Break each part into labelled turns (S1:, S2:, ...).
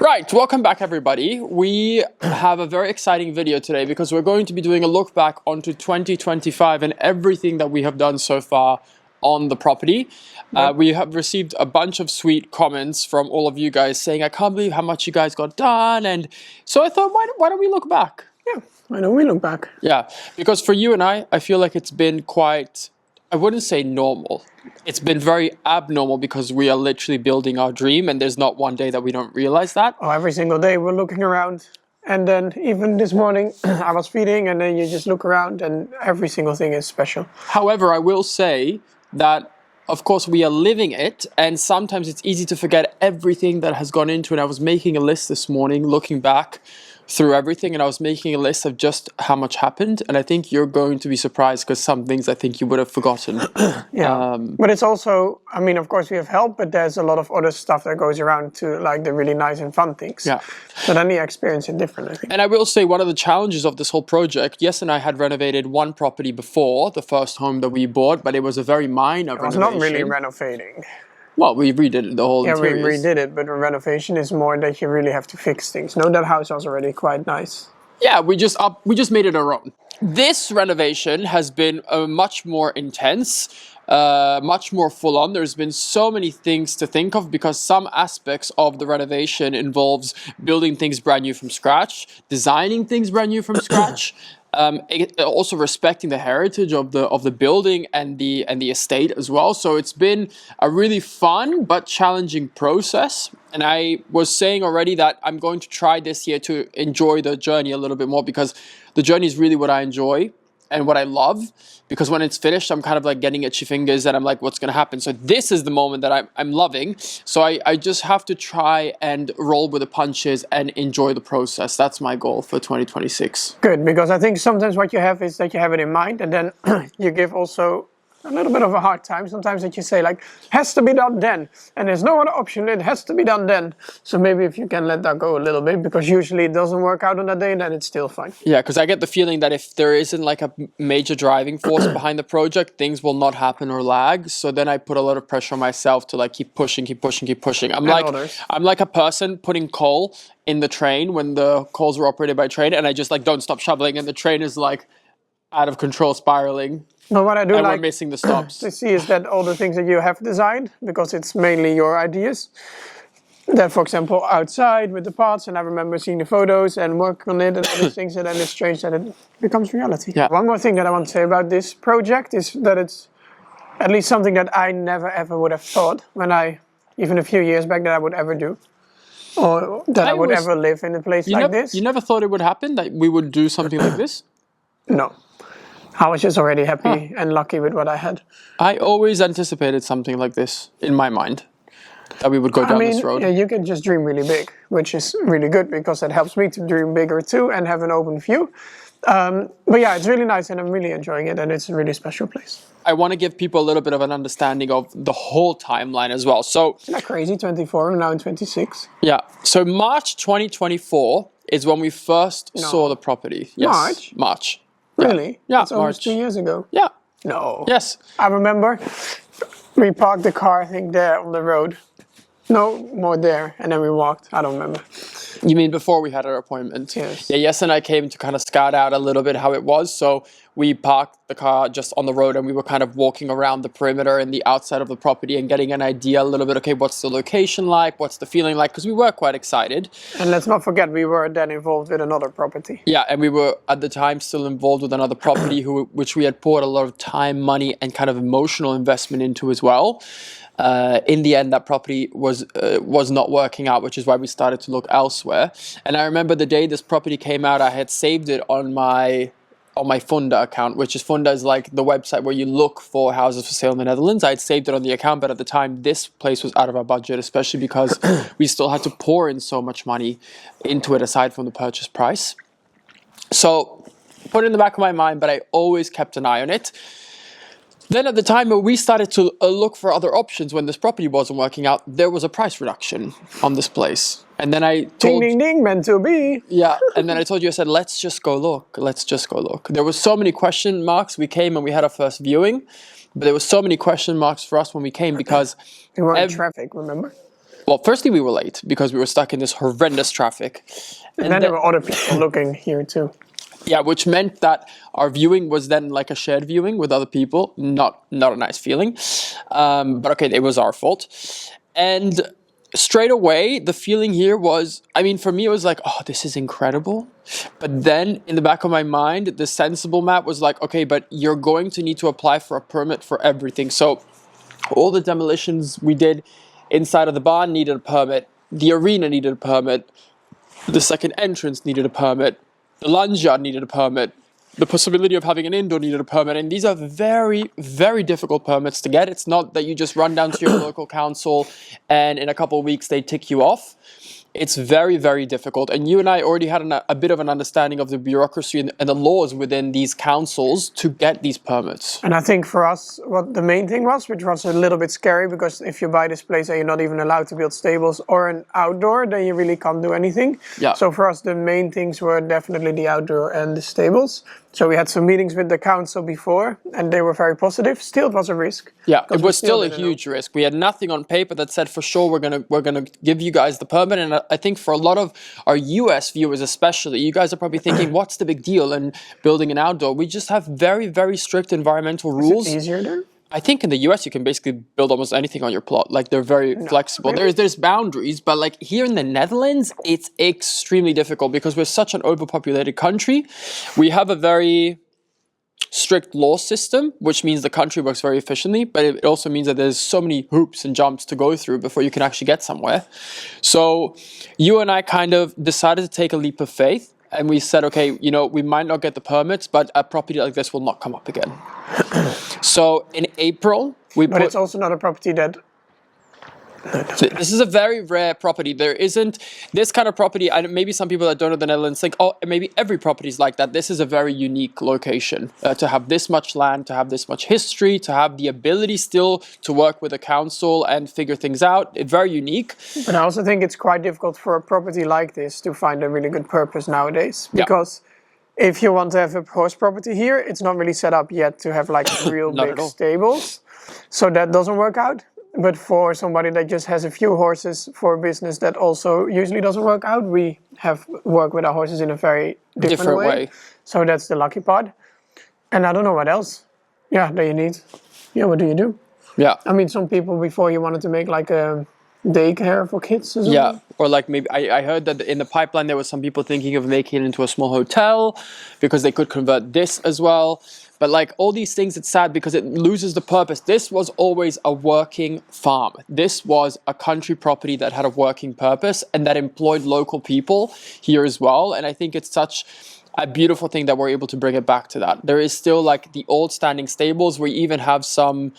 S1: Right, welcome back everybody. We have a very exciting video today because we're going to be doing a look back onto 2025 and everything that we have done so far on the property. We have received a bunch of sweet comments from all of you guys saying, I can't believe how much you guys got done. And so I thought, why don't we look back?
S2: Yeah, why don't we look back?
S1: Yeah, because for you and I feel like it's been quite, I wouldn't say normal. It's been very abnormal because we are literally building our dream and there's not one day that we don't realize that.
S2: Oh, every single day we're looking around. And then even this morning I was feeding and then you just look around and every single thing is special.
S1: However, I will say that of course we are living it and sometimes it's easy to forget everything that has gone into it. I was making a list this morning looking back through everything and I was making a list of just how much happened, and I think you're going to be surprised because some things I think you would have forgotten.
S2: Yeah, but it's also, I mean, of course we have help, but there's a lot of other stuff that goes around to like the really nice and fun things.
S1: Yeah.
S2: So then you experience it differently, I think.
S1: And I will say one of the challenges of this whole project, yes, and I had renovated one property before, the first home that we bought, but it was a very minor renovation.
S2: It was not really renovating.
S1: Well, we redid the whole interiors.
S2: Yeah, we redid it, but renovation is more that you really have to fix things. No, that house was already quite nice.
S1: Yeah, we just made it our own. This renovation has been much more intense, much more full on. There's been so many things to think of because some aspects of the renovation involves building things brand new from scratch, designing things brand new from scratch. Also respecting the heritage of the building and the estate as well. So it's been a really fun but challenging process. And I was saying already that I'm going to try this year to enjoy the journey a little bit more because the journey is really what I enjoy and what I love, because when it's finished, I'm kind of like getting itchy fingers and I'm like, what's going to happen? So this is the moment that I'm loving. So I just have to try and roll with the punches and enjoy the process. That's my goal for 2026.
S2: Good, because I think sometimes what you have is that you have it in mind and then you give also a little bit of a hard time sometimes that you say like, has to be done then. And there's no other option, it has to be done then. So maybe if you can let that go a little bit, because usually it doesn't work out on that day, then it's still fine.
S1: Yeah, because I get the feeling that if there isn't like a major driving force behind the project, things will not happen or lag. So then I put a lot of pressure on myself to like keep pushing. I'm like a person putting coal in the train when the coals are operated by train, and I just like don't stop shoveling and the train is like out of control, spiraling.
S2: But what I do
S1: and
S2: like
S1: we're missing the stops.
S2: to see is that all the things that you have designed, because it's mainly your ideas, that for example outside with the pots, and I remember seeing the photos and working on it and all these things, and then it's strange that it becomes reality.
S1: Yeah.
S2: One more thing that I want to say about this project is that it's at least something that I never ever would have thought when even a few years back that I would ever do. Or that I would ever live in a place like this.
S1: You never thought it would happen, that we would do something like this?
S2: No. I was just already happy and lucky with what I had.
S1: I always anticipated something like this in my mind, that we would go down this road.
S2: Yeah, you can just dream really big, which is really good because that helps me to dream bigger too and have an open view. But yeah, it's really nice and I'm really enjoying it and it's a really special place.
S1: I want to give people a little bit of an understanding of the whole timeline as well. So,
S2: isn't that crazy? 24, now in 26.
S1: Yeah, so March 2024 is when we first saw the property. Yes. March.
S2: Really?
S1: Yeah,
S2: that's almost 2 years ago.
S1: Yeah.
S2: No.
S1: Yes.
S2: I remember we parked the car, I think, there on the road. No, more there. And then we walked. I don't remember.
S1: You mean before we had our appointment?
S2: Yes.
S1: Yeah, Yes and I came to kind of scout out a little bit how it was. So we parked the car just on the road and we were kind of walking around the perimeter and the outside of the property and getting an idea a little bit, okay, what's the location like? What's the feeling like? Because we were quite excited.
S2: And let's not forget, we were then involved with another property.
S1: Yeah, and we were at the time still involved with another property which we had poured a lot of time, money, and kind of emotional investment into as well. In the end, that property was not working out, which is why we started to look elsewhere. And I remember the day this property came out, I had saved it on my Funda account, which is Funda is like the website where you look for houses for sale in the Netherlands. I had saved it on the account, but at the time, this place was out of our budget, especially because we still had to pour in so much money into it aside from the purchase price. So put it in the back of my mind, but I always kept an eye on it. Then at the time when we started to look for other options when this property wasn't working out, there was a price reduction on this place. And then I told...
S2: Ding, ding, ding, meant to be.
S1: Yeah, and then I told you, I said, let's just go look. Let's just go look. There were so many question marks. We came and we had our first viewing, but there were so many question marks for us when we came because...
S2: We were in traffic, remember?
S1: Well, firstly, we were late because we were stuck in this horrendous traffic.
S2: And then there were other people looking here too.
S1: Yeah, which meant that our viewing was then like a shared viewing with other people. Not a nice feeling. But okay, it was our fault. And straight away, the feeling here was, I mean, for me, it was like, oh, this is incredible. But then in the back of my mind, the sensible map was like, okay, but you're going to need to apply for a permit for everything. So all the demolitions we did inside of the barn needed a permit. The arena needed a permit. The second entrance needed a permit. The lunge yard needed a permit. The possibility of having an indoor needed a permit. And these are very, very difficult permits to get. It's not that you just run down to your local council and in a couple of weeks they tick you off. It's very, very difficult. And you and I already had a bit of an understanding of the bureaucracy and the laws within these councils to get these permits.
S2: And I think for us, what the main thing was, which was a little bit scary, because if you buy this place and you're not even allowed to build stables or an outdoor, then you really can't do anything.
S1: Yeah.
S2: So for us, the main things were definitely the outdoor and the stables. So we had some meetings with the council before, and they were very positive. Still, it was a risk.
S1: Yeah, it was still a huge risk. We had nothing on paper that said for sure we're gonna give you guys the permit. And I think for a lot of our US viewers especially, you guys are probably thinking, what's the big deal in building an outdoor? We just have very, very strict environmental rules.
S2: Is it easier there?
S1: I think in the US you can basically build almost anything on your plot. Like they're very flexible.
S2: Really?
S1: There's boundaries, but like here in the Netherlands, it's extremely difficult because we're such an overpopulated country. We have a very strict law system, which means the country works very efficiently, but it also means that there's so many hoops and jumps to go through before you can actually get somewhere. So you and I kind of decided to take a leap of faith. And we said, okay, you know, we might not get the permits, but a property like this will not come up again. So in April,
S2: But it's also not a property that...
S1: This is a very rare property. There isn't this kind of property. Maybe some people that don't know the Netherlands think, oh, maybe every property is like that. This is a very unique location to have this much land, to have this much history, to have the ability still to work with a council and figure things out. It's very unique.
S2: But I also think it's quite difficult for a property like this to find a really good purpose nowadays. Because if you want to have a horse property here, it's not really set up yet to have like real big stables. So that doesn't work out. But for somebody that just has a few horses for a business that also usually doesn't work out, we have worked with our horses in a very different way. So that's the lucky part. And I don't know what else. Yeah, that you need. Yeah, what do you do?
S1: Yeah.
S2: I mean, some people before you wanted to make like a daycare for kids or something.
S1: Yeah, or like maybe I heard that in the pipeline there was some people thinking of making it into a small hotel because they could convert this as well. But like all these things, it's sad because it loses the purpose. This was always a working farm. This was a country property that had a working purpose and that employed local people here as well. And I think it's such a beautiful thing that we're able to bring it back to that. There is still like the old standing stables. We even have some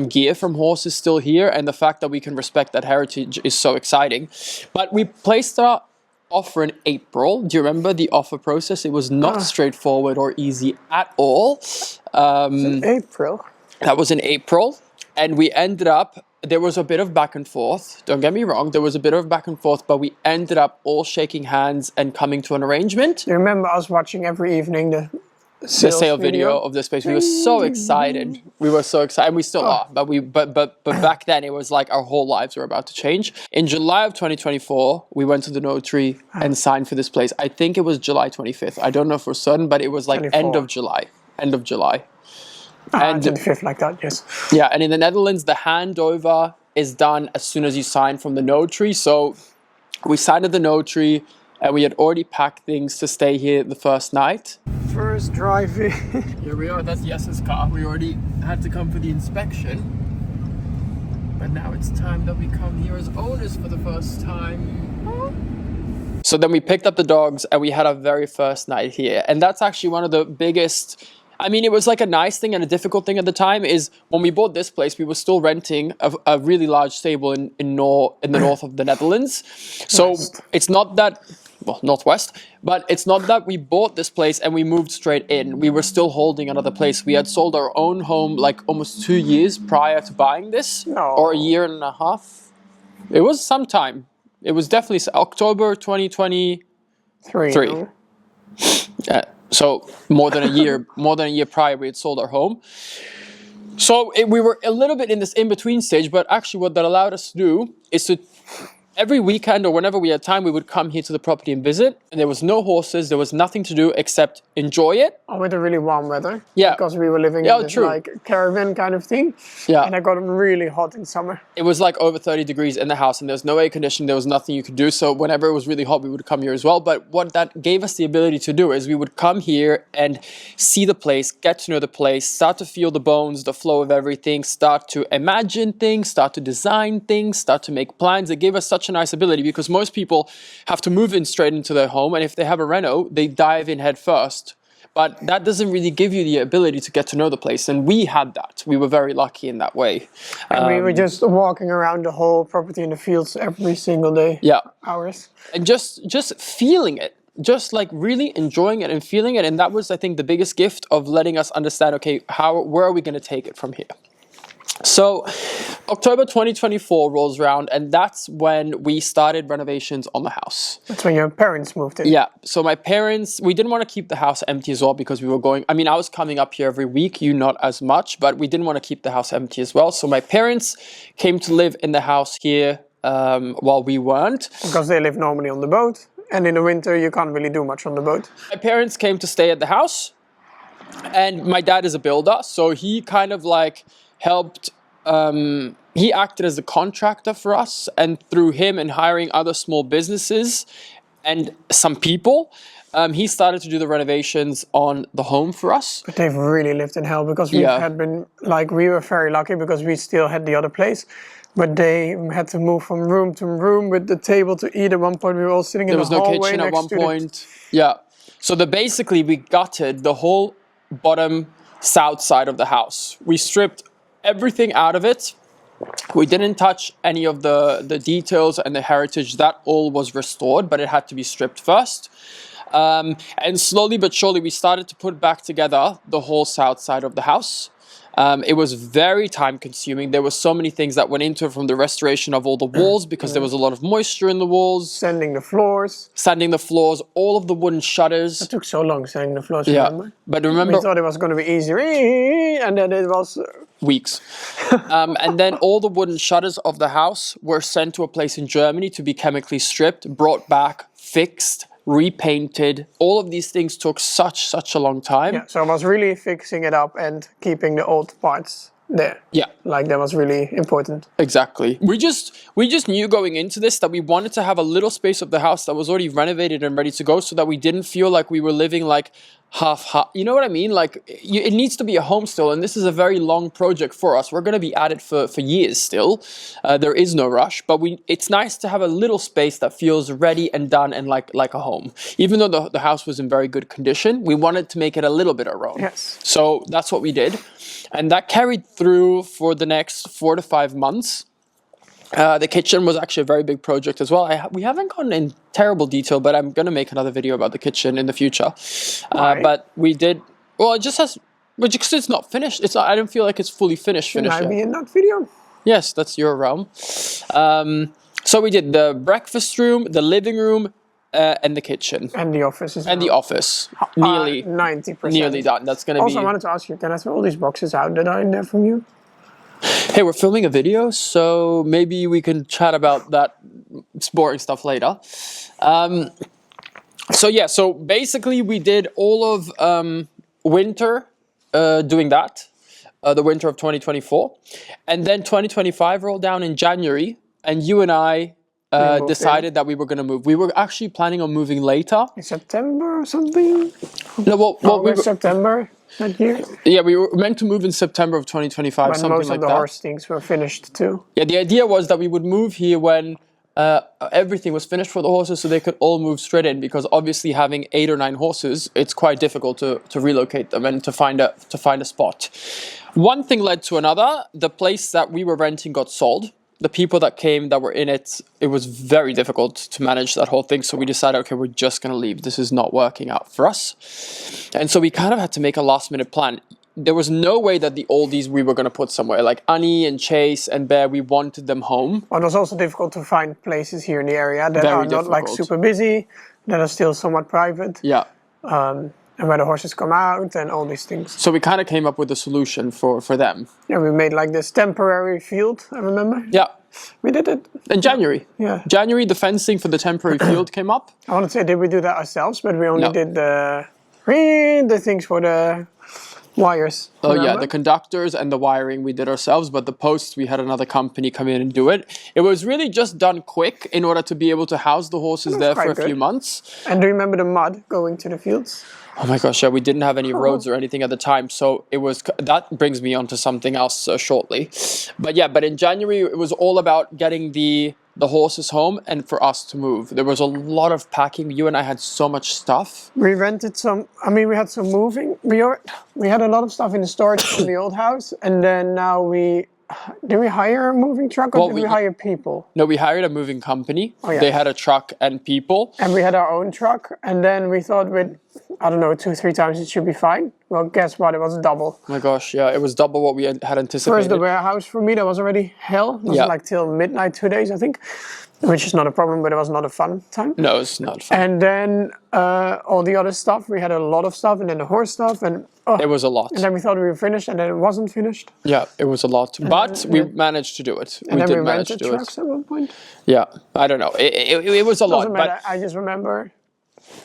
S1: gear from horses still here. And the fact that we can respect that heritage is so exciting. But we placed our offer in April. Do you remember the offer process? It was not straightforward or easy at all.
S2: In April?
S1: That was in April. And we ended up, there was a bit of back and forth. Don't get me wrong, there was a bit of back and forth, but we ended up all shaking hands and coming to an arrangement.
S2: Do you remember us watching every evening the
S1: sale video of this place? We were so excited. We were so excited. And we still are. But back then it was like our whole lives were about to change. In July of 2024, we went to the notary and signed for this place. I think it was July 25th. I don't know for certain, but it was like
S2: 24.
S1: end of July. End of July.
S2: And 25th like that, yes.
S1: Yeah, and in the Netherlands, the handover is done as soon as you sign from the notary. So we signed at the notary and we had already packed things to stay here the first night.
S2: First drive in.
S1: Here we are, that's Jesse's car. We already had to come for the inspection. But now it's time that we come here as owners for the first time. So then we picked up the dogs and we had our very first night here. And that's actually one of the biggest... I mean, it was like a nice thing and a difficult thing at the time is when we bought this place, we were still renting a really large stable in the north of the Netherlands. So it's not that... well, northwest, but it's not that we bought this place and we moved straight in. We were still holding another place. We had sold our own home like almost 2 years prior to buying this, or a year and a half. It was some time. It was definitely October 2023. So more than a year prior, we had sold our home. So we were a little bit in this in-between stage, but actually what that allowed us to do is to, every weekend or whenever we had time, we would come here to the property and visit. And there was no horses, there was nothing to do except enjoy it.
S2: Oh, with the really warm weather.
S1: Yeah.
S2: Because we were living in this like caravan kind of thing.
S1: Yeah.
S2: And it got really hot in summer.
S1: It was like over 30 degrees in the house and there was no air conditioning, there was nothing you could do. So whenever it was really hot, we would come here as well. But what that gave us the ability to do is we would come here and see the place, get to know the place, start to feel the bones, the flow of everything, start to imagine things, start to design things, start to make plans. It gave us such a nice ability because most people have to move in straight into their home. And if they have a reno, they dive in head first. But that doesn't really give you the ability to get to know the place. And we had that. We were very lucky in that way.
S2: And we were just walking around the whole property in the fields every single day.
S1: Yeah.
S2: Hours.
S1: And just feeling it. Just like really enjoying it and feeling it. And that was, I think, the biggest gift of letting us understand, okay, where are we going to take it from here? So October 2024 rolls around and that's when we started renovations on the house.
S2: That's when your parents moved in.
S1: Yeah. So my parents, we didn't want to keep the house empty as well because we were going, I mean, I was coming up here every week, you not as much, but we didn't want to keep the house empty as well. So my parents came to live in the house here while we weren't.
S2: Because they live normally on the boat. And in the winter, you can't really do much on the boat.
S1: My parents came to stay at the house and my dad is a builder. So he kind of like helped, he acted as a contractor for us, and through him and hiring other small businesses and some people, he started to do the renovations on the home for us.
S2: But they've really lived in hell because we had been, like, we were very lucky because we still had the other place. But they had to move from room to room with the table to eat. At one point, we were all sitting in the hallway.
S1: There was no kitchen at one point. Yeah. So basically, we gutted the whole bottom south side of the house. We stripped everything out of it. We didn't touch any of the details and the heritage. That all was restored, but it had to be stripped first. And slowly but surely, we started to put back together the whole south side of the house. It was very time consuming. There were so many things that went into it, from the restoration of all the walls because there was a lot of moisture in the walls.
S2: Sanding the floors.
S1: Sanding the floors, all of the wooden shutters.
S2: It took so long sanding the floors,
S1: yeah.
S2: remember?
S1: But remember,
S2: we thought it was going to be easier, and then it was...
S1: weeks. And then all the wooden shutters of the house were sent to a place in Germany to be chemically stripped, brought back, fixed, repainted. All of these things took such a long time.
S2: Yeah, so I was really fixing it up and keeping the old parts there.
S1: Yeah.
S2: Like that was really important.
S1: Exactly. We just knew going into this that we wanted to have a little space of the house that was already renovated and ready to go so that we didn't feel like we were living like half. You know what I mean? Like it needs to be a home still, and this is a very long project for us. We're going to be at it for years still. There is no rush, but it's nice to have a little space that feels ready and done and like a home. Even though the house was in very good condition, we wanted to make it a little bit our own.
S2: Yes.
S1: So that's what we did. And that carried through for the next 4 to 5 months. The kitchen was actually a very big project as well. We haven't gone in terrible detail, but I'm going to make another video about the kitchen in the future. But we did, well, it just has, because it's not finished. It's not, I don't feel like it's fully finished.
S2: Should I be in that video?
S1: Yes, that's your realm. So we did the breakfast room, the living room, and the kitchen.
S2: And the office as well.
S1: And the office. Nearly
S2: 90%.
S1: Nearly done. That's going to be...
S2: Also, I wanted to ask you, can I throw all these boxes out that are in there from you?
S1: Hey, we're filming a video, so maybe we can chat about that boring stuff later. So yeah, so basically we did all of winter doing that, the winter of 2024. And then 2025 rolled down in January, and you and I decided that we were going to move. We were actually planning on moving later.
S2: In September or something?
S1: No, well,
S2: September that year?
S1: Yeah, we were meant to move in September of 2025,
S2: when
S1: something like that.
S2: most of the horse things were finished too.
S1: Yeah, the idea was that we would move here when everything was finished for the horses, so they could all move straight in, because obviously having 8 or 9 horses, it's quite difficult to relocate them and to find a spot. One thing led to another. The place that we were renting got sold. The people that came that were in it, it was very difficult to manage that whole thing. So we decided, okay, we're just going to leave. This is not working out for us. And so we kind of had to make a last minute plan. There was no way that the oldies we were going to put somewhere. Like Annie and Chase and Bear, we wanted them home.
S2: Well, it was also difficult to find places here in the area that are not like super busy, that are still somewhat private.
S1: Yeah.
S2: and where the horses come out and all these things.
S1: So we kind of came up with a solution for them.
S2: Yeah, we made like this temporary field, I remember.
S1: Yeah.
S2: We did it.
S1: In January.
S2: Yeah.
S1: January, the fencing for the temporary field came up.
S2: I want to say, did we do that ourselves? But we only
S1: No.
S2: did the things for the wires.
S1: Oh yeah,
S2: remember?
S1: the conductors and the wiring we did ourselves, but the posts we had another company come in and do it. It was really just done quick in order to be able to house the horses there for a few months.
S2: And do you remember the mud going to the fields?
S1: Oh my gosh, yeah, we didn't have any roads or anything at the time, so it was, that brings me on to something else shortly. But yeah, but in January it was all about getting the horses home and for us to move. There was a lot of packing. You and I had so much stuff.
S2: We rented some, I mean, we had some moving. We had a lot of stuff in the storage from the old house, and then now did we hire a moving truck or did we hire people?
S1: No, we hired a moving company.
S2: Oh, yeah.
S1: They had a truck and people.
S2: And we had our own truck, and then we thought with, I don't know, 2-3 times it should be fine. Well, guess what? It was double.
S1: Oh my gosh, yeah, it was double what we had anticipated.
S2: First, the warehouse for me, that was already hell. It was like till midnight 2 days, I think, which is not a problem, but it was not a fun time.
S1: No, it's not fun.
S2: And then all the other stuff, we had a lot of stuff, and then the horse stuff, and
S1: it was a lot.
S2: And then we thought we were finished, and then it wasn't finished.
S1: Yeah, it was a lot, but we managed to do it.
S2: And
S1: we
S2: then
S1: did
S2: we
S1: manage to
S2: rented
S1: do
S2: trucks
S1: it.
S2: at one point.
S1: Yeah, I don't know. It was a lot.
S2: Doesn't matter. I just remember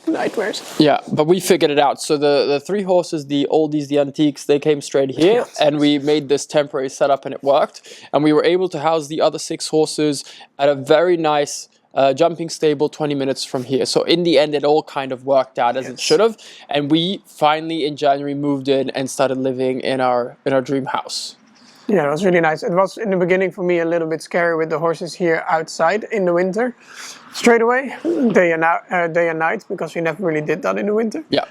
S2: nightmares.
S1: Yeah, but we figured it out. So the 3 horses, the oldies, the antiques, they came straight here, and we made this temporary setup, and it worked. And we were able to house the other 6 horses at a very nice jumping stable 20 minutes from here. So in the end, it all kind of worked out as it should have. And we finally in January moved in and started living in our dream house.
S2: Yeah, it was really nice. It was in the beginning for me a little bit scary with the horses here outside in the winter. Straight away, day and night, because we never really did that in the winter.
S1: Yeah.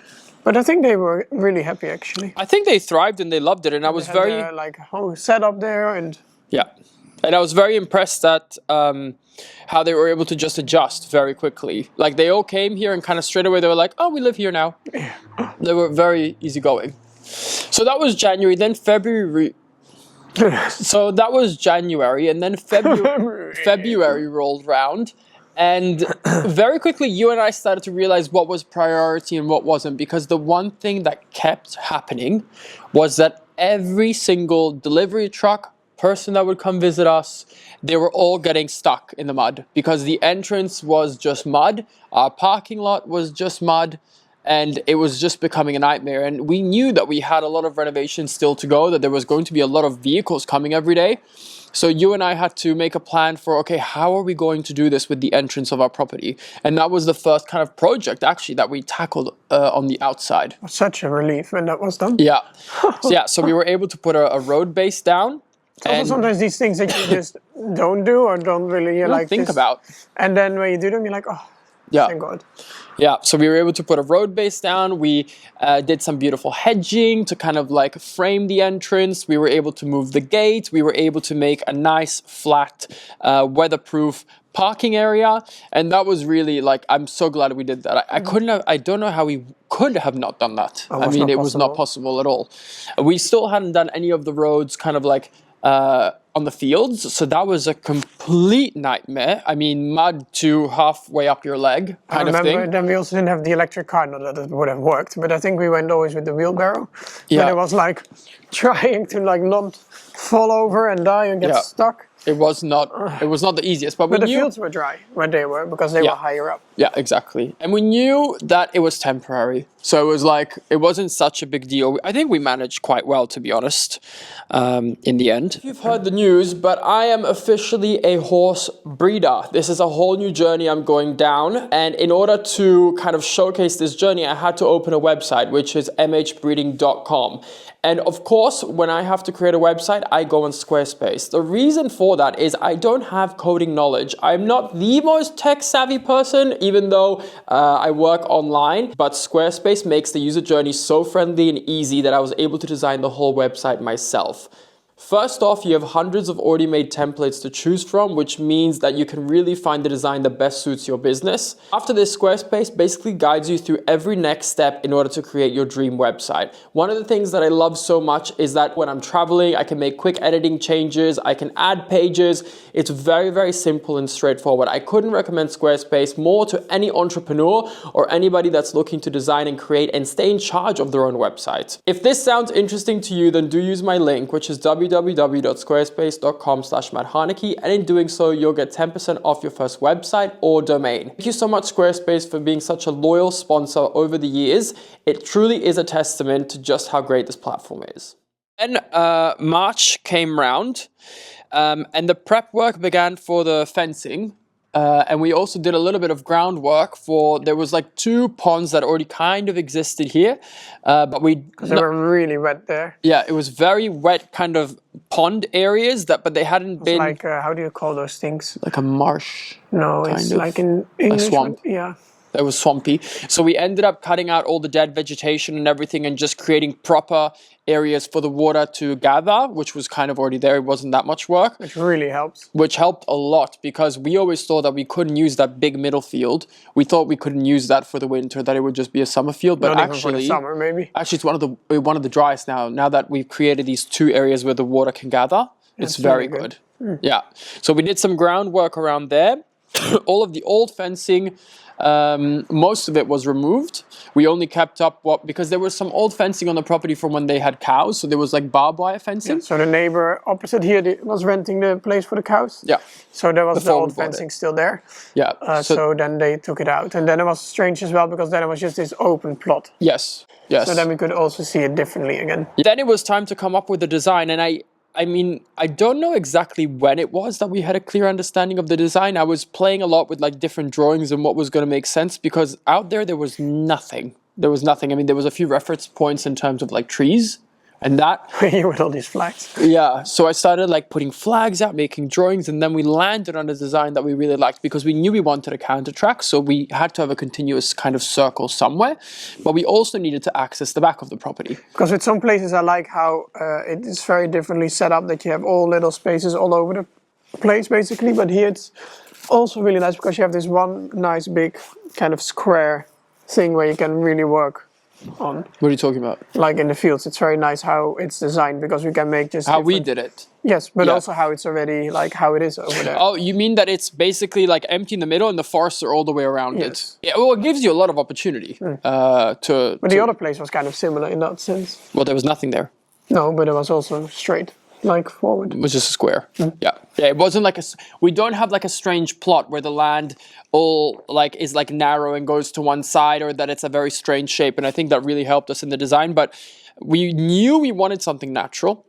S2: But I think they were really happy actually.
S1: I think they thrived and they loved it, and I was very
S2: their, like whole setup there, and
S1: yeah, and I was very impressed at how they were able to just adjust very quickly. Like they all came here and kind of straight away they were like, "Oh, we live here now." They were very easygoing. So that was January. Then February. So that was January, and then February rolled round. And very quickly, you and I started to realize what was priority and what wasn't, because the one thing that kept happening was that every single delivery truck, person that would come visit us, they were all getting stuck in the mud because the entrance was just mud, our parking lot was just mud, and it was just becoming a nightmare. And we knew that we had a lot of renovations still to go, that there was going to be a lot of vehicles coming every day. So you and I had to make a plan for, okay, how are we going to do this with the entrance of our property? And that was the first kind of project actually that we tackled on the outside.
S2: Such a relief when that was done.
S1: Yeah. So we were able to put a road base down.
S2: Also sometimes these things that you just don't do or don't really
S1: think about.
S2: And then when you do them, you're like, oh, thank God.
S1: Yeah, so we were able to put a road base down. We did some beautiful hedging to kind of like frame the entrance. We were able to move the gate. We were able to make a nice, flat, weatherproof parking area. And that was really like, I'm so glad we did that. I don't know how we could have not done that. I mean, it was not possible at all. We still hadn't done any of the roads kind of like on the fields, so that was a complete nightmare. I mean, mud to halfway up your leg kind of thing.
S2: Then we also didn't have the electric car, not that it would have worked, but I think we went always with the wheelbarrow. Yeah. But it was like trying to like not fall over and die and get stuck. It was not
S1: the easiest, but
S2: the fields were dry where they were because they were higher up.
S1: Yeah, exactly. And we knew that it was temporary. So it was like, it wasn't such a big deal. I think we managed quite well, to be honest, in the end. You've heard the news, but I am officially a horse breeder. This is a whole new journey I'm going down. And in order to kind of showcase this journey, I had to open a website, which is mhbreeding.com. And of course, when I have to create a website, I go on Squarespace. The reason for that is I don't have coding knowledge. I'm not the most tech savvy person, even though I work online, but Squarespace makes the user journey so friendly and easy that I was able to design the whole website myself. First off, you have hundreds of already made templates to choose from, which means that you can really find the design that best suits your business. After this, Squarespace basically guides you through every next step in order to create your dream website. One of the things that I love so much is that when I'm traveling, I can make quick editing changes, I can add pages. It's very, very simple and straightforward. I couldn't recommend Squarespace more to any entrepreneur or anybody that's looking to design and create and stay in charge of their own website. If this sounds interesting to you, then do use my link, which is www.squarespace.com/MattHarnacke, and in doing so, you'll get 10% off your first website or domain. Thank you so much, Squarespace, for being such a loyal sponsor over the years. It truly is a testament to just how great this platform is. Then March came round, and the prep work began for the fencing. And we also did a little bit of groundwork there was like 2 ponds that already kind of existed here, but
S2: they were really wet there.
S1: Yeah, it was very wet kind of pond areas but they hadn't been
S2: like, how do you call those things?
S1: Like a marsh.
S2: No, it's like in English.
S1: A swamp.
S2: Yeah.
S1: It was swampy. So we ended up cutting out all the dead vegetation and everything and just creating proper areas for the water to gather, which was kind of already there. It wasn't that much work.
S2: Which really helps.
S1: Which helped a lot, because we always thought that we couldn't use that big middle field. We thought we couldn't use that for the winter, that it would just be a summer field. But
S2: not even for the summer, maybe.
S1: Actually, it's one of the driest now. Now that we've created these 2 areas where the water can gather, it's very good. Yeah. So we did some groundwork around there. All of the old fencing, most of it was removed. We only kept up because there was some old fencing on the property from when they had cows. So there was like barbed wire fencing.
S2: Yeah, so the neighbor opposite here was renting the place for the cows.
S1: Yeah.
S2: So there was the old fencing still there.
S1: Yeah.
S2: So then they took it out. And then it was strange as well, because then it was just this open plot.
S1: Yes. Yes.
S2: So then we could also see it differently again.
S1: Then it was time to come up with a design. And I mean, I don't know exactly when it was that we had a clear understanding of the design. I was playing a lot with like different drawings and what was going to make sense, because out there was nothing. There was nothing. I mean, there was a few reference points in terms of like trees and that.
S2: You with all these flags.
S1: Yeah. So I started like putting flags out, making drawings, and then we landed on a design that we really liked, because we knew we wanted a counter track. So we had to have a continuous kind of circle somewhere, but we also needed to access the back of the property.
S2: Because with some places I like how it is very differently set up, that you have all little spaces all over the place basically. But here it's also really nice because you have this one nice big kind of square thing where you can really work on.
S1: What are you talking about?
S2: Like in the fields, it's very nice how it's designed, because we can make just
S1: how we did it.
S2: Yes, but also how it's already like how it is over there.
S1: Oh, you mean that it's basically like empty in the middle and the forests are all the way around it? Yeah, well, it gives you a lot of opportunity
S2: But the other place was kind of similar in that sense.
S1: Well, there was nothing there.
S2: No, but it was also straight, like forward.
S1: It was just a square. Yeah. Yeah, it wasn't like we don't have like a strange plot where the land all like is like narrow and goes to one side, or that it's a very strange shape. And I think that really helped us in the design, but we knew we wanted something natural.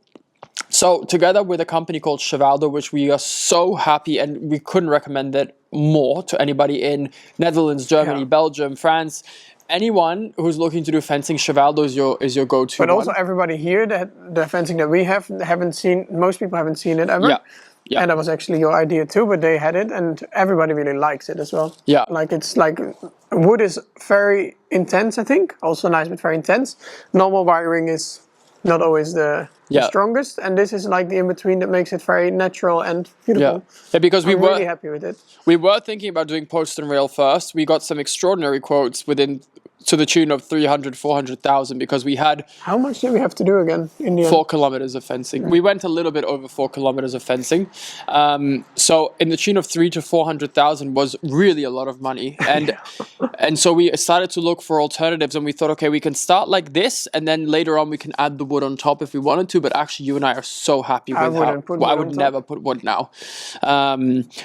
S1: So together with a company called 𝒍𝒍𝒐𝒘, which we are so happy, and we couldn't recommend it more to anybody in Netherlands, Germany, Belgium, France, anyone who's looking to do fencing, 𝒍𝒍𝒐𝒘 is your go-to.
S2: But also everybody here, the fencing that we haven't seen, most people haven't seen it ever.
S1: Yeah. Yeah.
S2: And that was actually your idea too, but they had it and everybody really likes it as well.
S1: Yeah.
S2: Like it's like, wood is very intense, I think. Also nice, but very intense. Normal wiring is not always the strongest, and this is like the in-between that makes it very natural and beautiful.
S1: Yeah, because we were
S2: really happy with it.
S1: We were thinking about doing post and rail first. We got some extraordinary quotes to the tune of 300,000, 400,000, because we had...
S2: How much did we have to do again in the end?
S1: 4 kilometers of fencing. We went a little bit over 4 kilometers of fencing. So in the tune of 300,000 to 400,000 was really a lot of money. And and so we started to look for alternatives, and we thought, okay, we can start like this, and then later on we can add the wood on top if we wanted to. But actually, you and I are so happy with I would never put wood now.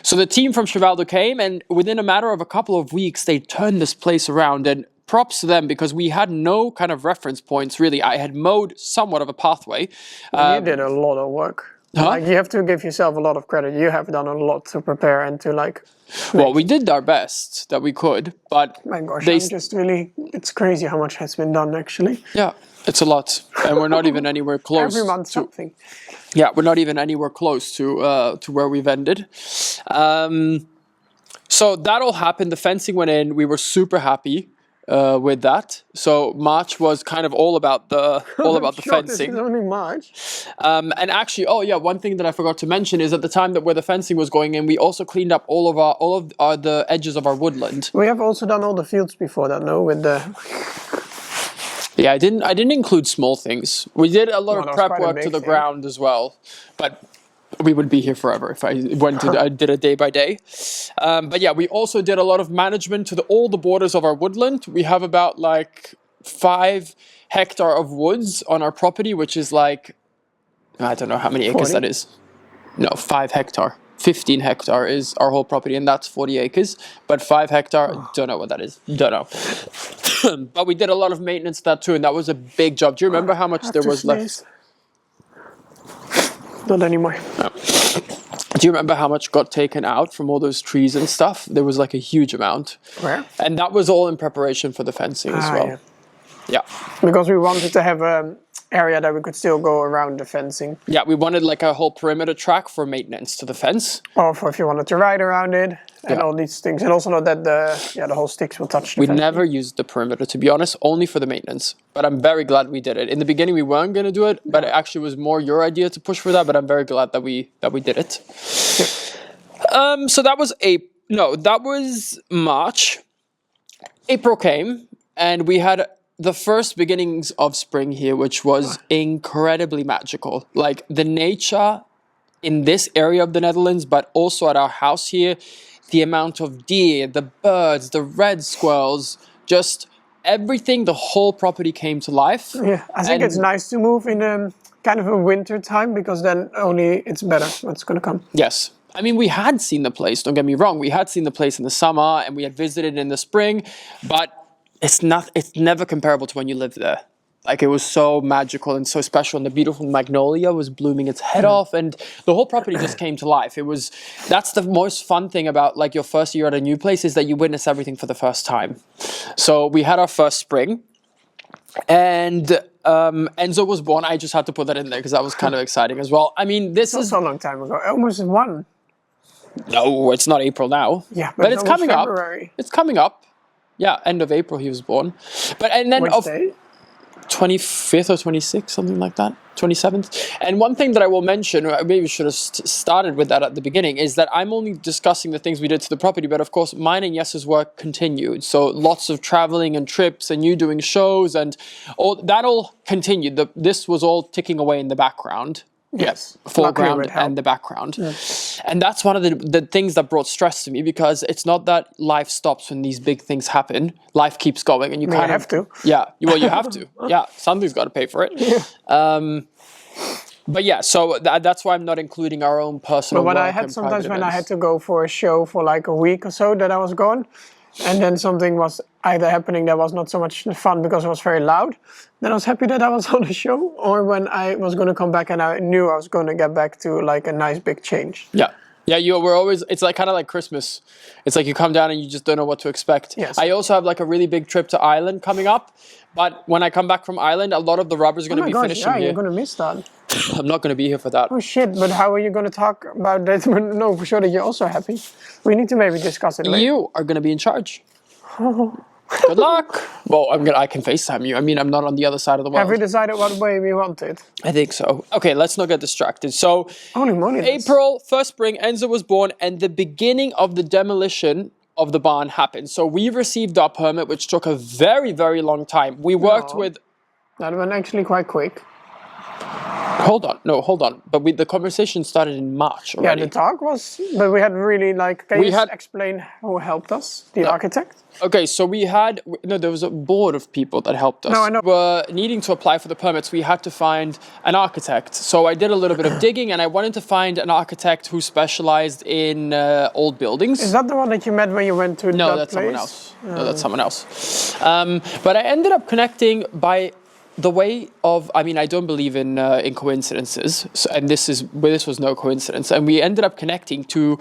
S1: So the team from 𝒍𝒍𝒐𝒘 came, and within a matter of a couple of weeks, they turned this place around. And props to them, because we had no kind of reference points, really. I had mowed somewhat of a pathway.
S2: You did a lot of work. Like, you have to give yourself a lot of credit. You have done a lot to prepare and to like...
S1: Well, we did our best that we could, but...
S2: My gosh, it's crazy how much has been done, actually.
S1: Yeah, it's a lot. And we're not even anywhere close.
S2: Every month something.
S1: Yeah, we're not even anywhere close to where we've ended. So that all happened. The fencing went in. We were super happy. with that. So March was kind of all about the fencing.
S2: It's only March.
S1: And actually, oh yeah, one thing that I forgot to mention is at the time that where the fencing was going in, we also cleaned up all of the edges of our woodland.
S2: We have also done all the fields before that, no? With the
S1: Yeah, I didn't include small things. We did a lot of prep work to the ground as well, but we would be here forever if I did a day by day. But yeah, we also did a lot of management to all the borders of our woodland. We have about like 5 hectares of woods on our property, which is like, I don't know how many acres
S2: 40?
S1: that is. No, 5 hectares. 15 hectares is our whole property, and that's 40 acres. But 5 hectares, don't know what that is. Don't know. But we did a lot of maintenance to that too, and that was a big job. Do you remember how much there was left?
S2: Not anymore.
S1: No. Do you remember how much got taken out from all those trees and stuff? There was like a huge amount.
S2: Where?
S1: And that was all in preparation for the fencing as well.
S2: Yeah.
S1: Yeah.
S2: Because we wanted to have an area that we could still go around the fencing.
S1: Yeah, we wanted like a whole perimeter track for maintenance to the fence.
S2: Or for if you wanted to ride around it and all these things. And also not that the whole sticks will touch the
S1: We
S2: fencing.
S1: never used the perimeter, to be honest, only for the maintenance. But I'm very glad we did it. In the beginning, we weren't going to do it, but it actually was more your idea to push for that. But I'm very glad that we did it. Yeah. So that was that was March. April came, and we had the first beginnings of spring here, which was incredibly magical. Like the nature in this area of the Netherlands, but also at our house here, the amount of deer, the birds, the red squirrels, just everything, the whole property came to life.
S2: Yeah, I think it's nice to move in kind of a winter time, because then only it's better what's going to come.
S1: Yes. I mean, we had seen the place, don't get me wrong. We had seen the place in the summer and we had visited in the spring, but it's never comparable to when you live there. Like, it was so magical and so special, and the beautiful magnolia was blooming its head off, and the whole property just came to life. That's the most fun thing about like your first year at a new place, is that you witness everything for the first time. So we had our first spring, and Enzo was born. I just had to put that in there because that was kind of exciting as well. I mean, this is
S2: so long time ago, almost 1.
S1: No, it's not April now.
S2: Yeah,
S1: but it's coming
S2: February.
S1: up. It's coming up. Yeah, end of April he was born. And then
S2: Which day?
S1: 25th or 26th, something like that. 27th. And one thing that I will mention, or maybe we should have started with that at the beginning, is that I'm only discussing the things we did to the property, but of course mine and Jesse's work continued. So lots of traveling and trips and you doing shows and that all continued. This was all ticking away in the background.
S2: Yes,
S1: foreground and the background. Yes. And that's one of the things that brought stress to me, because it's not that life stops when these big things happen. Life keeps going, and you kind of
S2: have to.
S1: Yeah, well, you have to. Yeah, something's got to pay for it. Yeah. But yeah, so that's why I'm not including our own personal.
S2: But what I had sometimes when I had to go for a show for like a week or so that I was gone, and then something was either happening that was not so much fun because it was very loud, then I was happy that I was on the show, or when I was going to come back and I knew I was going to get back to like a nice big change.
S1: Yeah. Yeah, you were always, it's like kind of like Christmas. It's like you come down and you just don't know what to expect.
S2: Yes.
S1: I also have like a really big trip to Ireland coming up, but when I come back from Ireland, a lot of the rubber is going to be finishing here.
S2: You're going to miss that.
S1: I'm not going to be here for that.
S2: Oh shit, but how are you going to talk about that? No, for sure that you're also happy. We need to maybe discuss it later.
S1: You are going to be in charge. Good luck. Well, I can FaceTime you. I mean, I'm not on the other side of the world.
S2: Have we decided what way we want it?
S1: I think so. Okay, let's not get distracted. So,
S2: holy moly,
S1: April, first spring, Enzo was born, and the beginning of the demolition of the barn happened. So we received our permit, which took a very, very long time. We worked with...
S2: That went actually quite quick.
S1: Hold on. But the conversation started in March already.
S2: Yeah, the talk was... But we had really like... Can you explain who helped us? The architect?
S1: Okay, so we had... No, there was a board of people that helped us.
S2: No, I know.
S1: We were needing to apply for the permits. We had to find an architect. So I did a little bit of digging, and I wanted to find an architect who specialized in old buildings.
S2: Is that the one that you met when you went to
S1: No,
S2: that
S1: that's
S2: place?
S1: someone else. No, that's someone else. But I ended up connecting by... the way of, I mean, I don't believe in coincidences, so, and this was no coincidence. And we ended up connecting to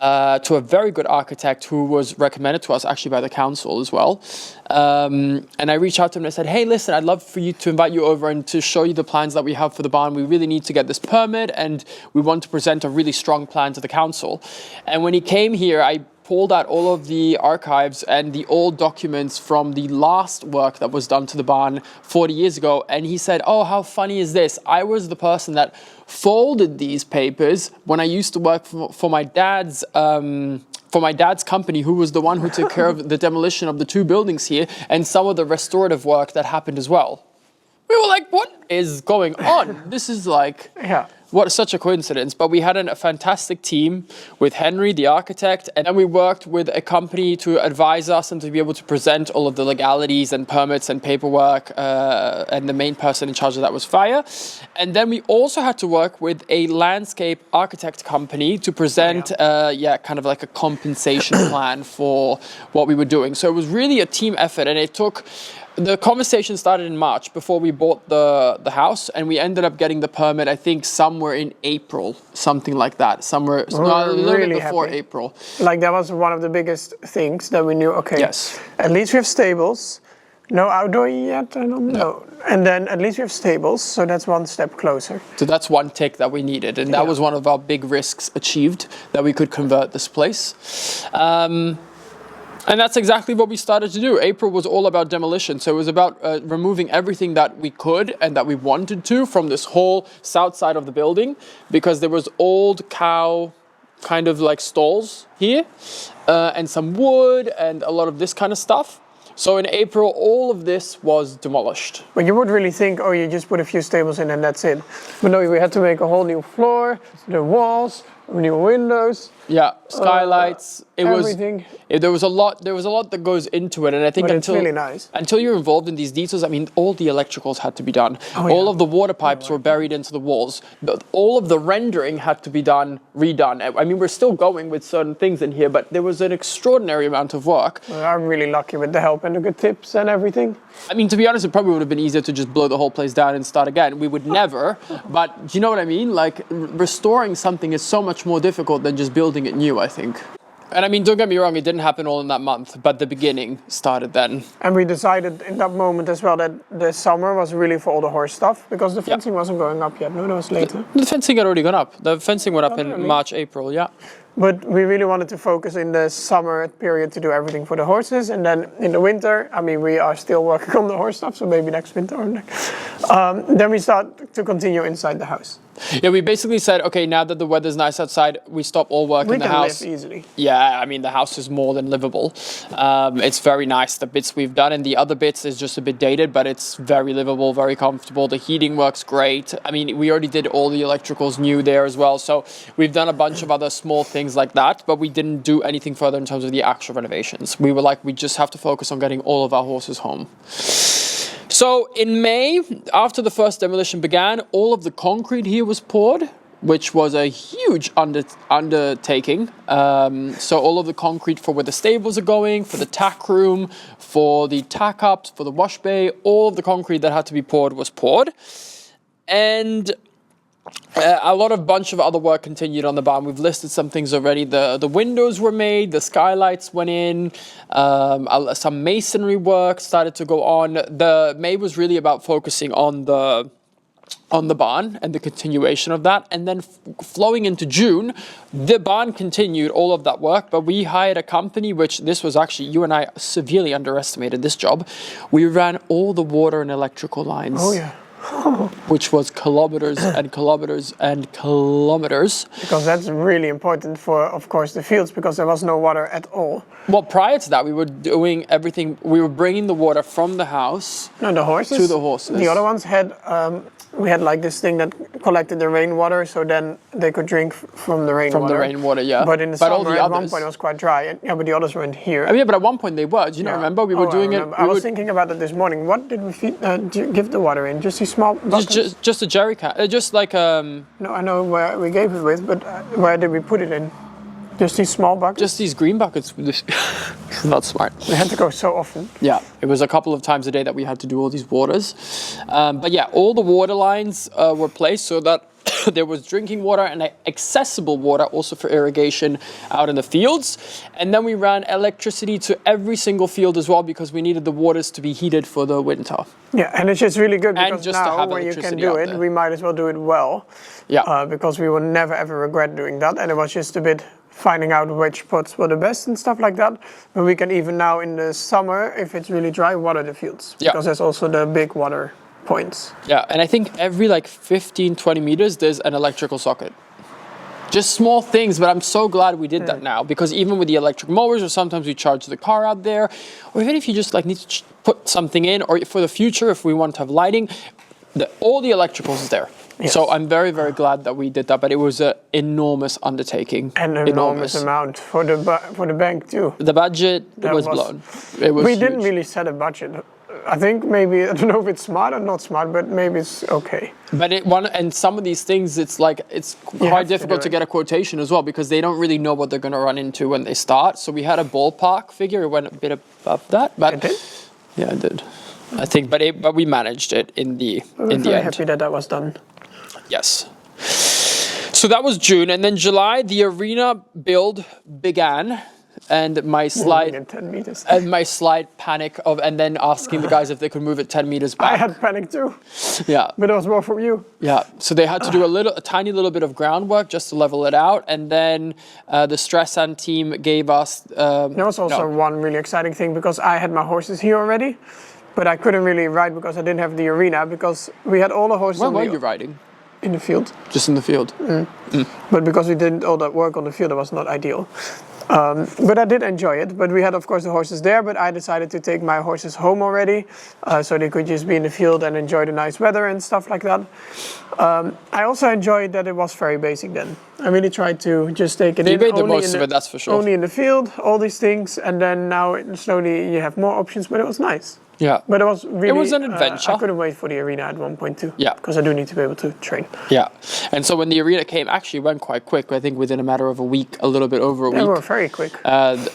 S1: a very good architect who was recommended to us actually by the council as well. And I reached out to him and I said, hey, listen, I'd love for you to invite you over and to show you the plans that we have for the barn. We really need to get this permit, and we want to present a really strong plan to the council. And when he came here, I pulled out all of the archives and the old documents from the last work that was done to the barn 40 years ago. And he said, oh, how funny is this? I was the person that folded these papers when I used to work for my dad's company, who was the one who took care of the demolition of the 2 buildings here and some of the restorative work that happened as well. We were like, what is going on? This is like, what such a coincidence. But we had a fantastic team with Henry, the architect, and then we worked with a company to advise us and to be able to present all of the legalities and permits and paperwork. And the main person in charge of that was Fire. And then we also had to work with a landscape architect company to present, kind of like a compensation plan for what we were doing. So it was really a team effort, and it took... The conversation started in March before we bought the house, and we ended up getting the permit, I think, somewhere in April, something like that. Somewhere a little bit before April.
S2: Like, that was one of the biggest things that we knew, okay, at least we have stables. No outdoor yet, I don't know. And then at least we have stables, so that's one step closer.
S1: So that's one tick that we needed, and that was one of our big risks achieved, that we could convert this place. And that's exactly what we started to do. April was all about demolition. So it was about removing everything that we could and that we wanted to from this whole south side of the building, because there was old cow kind of like stalls here and some wood and a lot of this kind of stuff. So in April, all of this was demolished.
S2: But you would really think, oh, you just put a few stables in and that's it. But no, we had to make a whole new floor, the walls, new windows.
S1: Yeah, skylights.
S2: Everything.
S1: There was a lot that goes into it, and I think
S2: it's really nice.
S1: Until you're involved in these details, I mean, all the electricals had to be done. All of the water pipes were buried into the walls. All of the rendering had to be redone. I mean, we're still going with certain things in here, but there was an extraordinary amount of work.
S2: Well, I'm really lucky with the help and the good tips and everything.
S1: I mean, to be honest, it probably would have been easier to just blow the whole place down and start again. We would never, but do you know what I mean? Like, restoring something is so much more difficult than just building it new, I think. And I mean, don't get me wrong, it didn't happen all in that month, but the beginning started then.
S2: And we decided in that moment as well that the summer was really for all the horse stuff, because the fencing wasn't going up yet. No, that was later.
S1: The fencing had already gone up. The fencing went up in March, April,
S2: But we really wanted to focus in the summer period to do everything for the horses. And then in the winter, I mean, we are still working on the horse stuff, so maybe next winter or next. Then we start to continue inside the house.
S1: Yeah, we basically said, okay, now that the weather's nice outside, we stop all work in the house.
S2: We can live easily.
S1: Yeah, I mean, the house is more than livable. It's very nice. The bits we've done, and the other bits is just a bit dated, but it's very livable, very comfortable. The heating works great. I mean, we already did all the electricals new there as well. So we've done a bunch of other small things like that, but we didn't do anything further in terms of the actual renovations. We were like, we just have to focus on getting all of our horses home. So in May, after the first demolition began, all of the concrete here was poured, which was a huge undertaking. So all of the concrete for where the stables are going, for the tack room, for the tack ups, for the wash bay, all of the concrete that had to be poured was poured. And a bunch of other work continued on the barn. We've listed some things already. The windows were made, the skylights went in, some masonry work started to go on. The May was really about focusing on the barn and the continuation of that. And then flowing into June, the barn continued all of that work, but we hired a company, which this was actually, you and I severely underestimated this job. We ran all the water and electrical lines.
S2: Oh, yeah.
S1: Which was kilometers and kilometers and kilometers.
S2: Because that's really important for, of course, the fields, because there was no water at all.
S1: Well, prior to that, we were doing everything. We were bringing the water from the house
S2: to the horses. The other ones had, we had like this thing that collected the rainwater, so then they could drink from the rainwater.
S1: From the rainwater, yeah.
S2: But in the summer, at one point, it was quite dry. And, but the others weren't here.
S1: Oh, yeah, but at one point they were. Do you not remember? We were doing it.
S2: I was thinking about it this morning. What did we give the water in? Just these small buckets?
S1: Just a jerry can. Just like
S2: No, I know where we gave it with, but where did we put it in? Just these small buckets?
S1: Just these green buckets. Not smart.
S2: We had to go so often.
S1: Yeah, it was a couple of times a day that we had to do all these waters. But yeah, all the water lines were placed so that there was drinking water and accessible water also for irrigation out in the fields. And then we ran electricity to every single field as well, because we needed the waters to be heated for the winter.
S2: Yeah, and it's just really good because
S1: just
S2: now when you can do it, we might as well do it well.
S1: Yeah.
S2: Because we will never ever regret doing that. And it was just a bit finding out which pots were the best and stuff like that. But we can even now in the summer, if it's really dry, water the fields.
S1: Yeah.
S2: Because there's also the big water points.
S1: Yeah, and I think every like 15, 20 meters, there's an electrical socket. Just small things, but I'm so glad we did that now, because even with the electric mowers, or sometimes we charge the car out there, or even if you just like need to put something in, or for the future, if we want to have lighting, all the electricals is there. Yes. So I'm very, very glad that we did that, but it was an enormous undertaking.
S2: An enormous amount for the bank too.
S1: The budget was blown. It was huge.
S2: Didn't really set a budget. I think maybe, I don't know if it's smart or not smart, but maybe it's okay.
S1: But and some of these things, it's quite difficult to get a quotation as well, because they don't really know what they're going to run into when they start. So we had a ballpark figure. It went a bit above that. But
S2: it did?
S1: Yeah, it did. I think, but we managed it in the end.
S2: I'm very happy that was done.
S1: Yes. So that was June, and then July, the arena build began. And my slight panic and then asking the guys if they could move it 10 meters back.
S2: I had panic too.
S1: Yeah.
S2: But it was more from you.
S1: Yeah. So they had to do a tiny little bit of groundwork just to level it out. And then the 𝒋𝒍𝒍𝒐𝒘 team gave us...
S2: there was also one really exciting thing, because I had my horses here already, but I couldn't really ride because I didn't have the arena, because we had all the horses...
S1: Where were you riding?
S2: In the field.
S1: Just in the field?
S2: But because we did all that work on the field, it was not ideal. But I did enjoy it. But we had, of course, the horses there, but I decided to take my horses home already, so they could just be in the field and enjoy the nice weather and stuff like that. I also enjoyed that it was very basic then. I really tried to just take it in.
S1: You made the most of it, that's for sure.
S2: Only in the field, all these things, and then now slowly you have more options, but it was nice.
S1: Yeah.
S2: But it was really...
S1: It was an adventure.
S2: I couldn't wait for the arena at 1.2.
S1: Yeah.
S2: Because I do need to be able to train.
S1: Yeah. And so when the arena came, actually went quite quick. I think within a matter of a week, a little bit over a week.
S2: They were very quick.
S1: And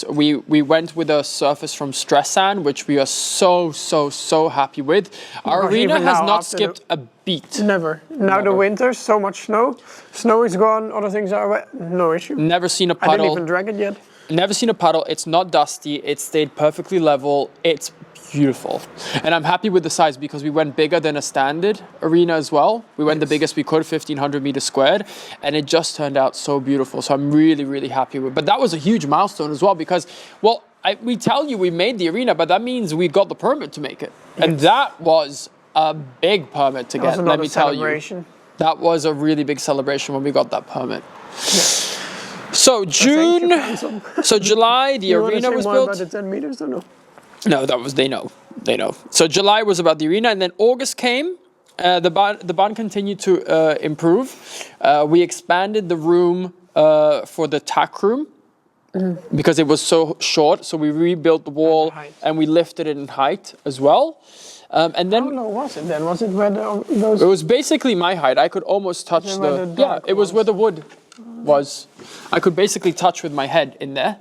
S1: we went with a surface from 𝒋𝒍𝒍𝒐𝒘, which we are so happy with. Our arena has not skipped a beat.
S2: Never. Now the winter, so much snow. Snow is gone, other things are wet. No issue.
S1: Never seen a puddle.
S2: I didn't even drag it yet.
S1: Never seen a puddle. It's not dusty. It stayed perfectly level. It's beautiful. And I'm happy with the size, because we went bigger than a standard arena as well. We went the biggest we could, 1,500 meters squared, and it just turned out so beautiful. So I'm really, really happy with it. But that was a huge milestone as well, because, well, we tell you we made the arena, but that means we got the permit to make it. Yes. And that was a big permit to get, let me tell you. That was a really big celebration when we got that permit. Yes. So June, so July, the arena was built.
S2: About the 10 meters or no?
S1: No, they know. So July was about the arena, and then August came. The barn continued to improve. We expanded the room for the tack room because it was so short. So we rebuilt the wall and we lifted it in height as well. And then
S2: how low was it then? Was it where those?
S1: It was basically my height. I could almost touch it was where the wood was. I could basically touch with my head in there.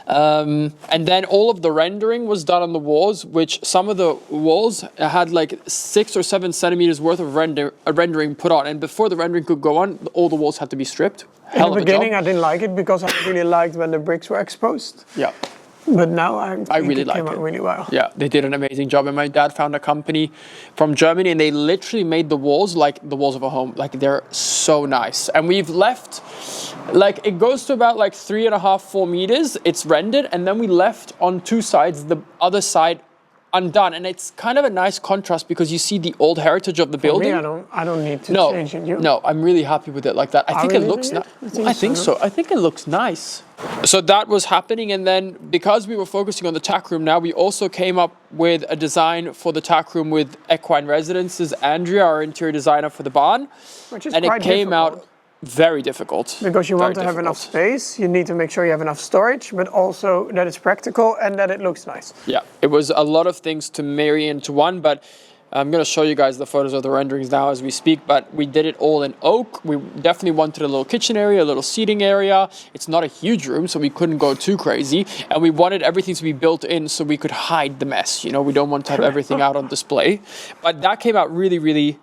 S1: And then all of the rendering was done on the walls, which some of the walls had like 6 or 7 centimeters worth of rendering put on. And before the rendering could go on, all the walls had to be stripped.
S2: In the beginning, I didn't like it because I really liked when the bricks were exposed.
S1: Yeah.
S2: But now I
S1: really like it.
S2: Came out really well.
S1: Yeah, they did an amazing job. And my dad found a company from Germany, and they literally made the walls like the walls of a home. Like, they're so nice. And we've left, like, it goes to about like 3.5, 4 meters. It's rendered, and then we left on 2 sides, the other side undone. And it's kind of a nice contrast because you see the old heritage of the building.
S2: For me, I don't need to change it.
S1: No, I'm really happy with it like that. I think it looks nice. I think so. I think it looks nice. So that was happening, and then because we were focusing on the tack room now, we also came up with a design for the tack room with equine residences. Andrea, our interior designer for the barn, and it came out very difficult.
S2: Because you want to have enough space, you need to make sure you have enough storage, but also that it's practical and that it looks nice.
S1: Yeah, it was a lot of things to marry into one, but I'm going to show you guys the photos of the renderings now as we speak, but we did it all in oak. We definitely wanted a little kitchen area, a little seating area. It's not a huge room, so we couldn't go too crazy. And we wanted everything to be built in so we could hide the mess. You know, we don't want to have everything out on display. But that came out really, really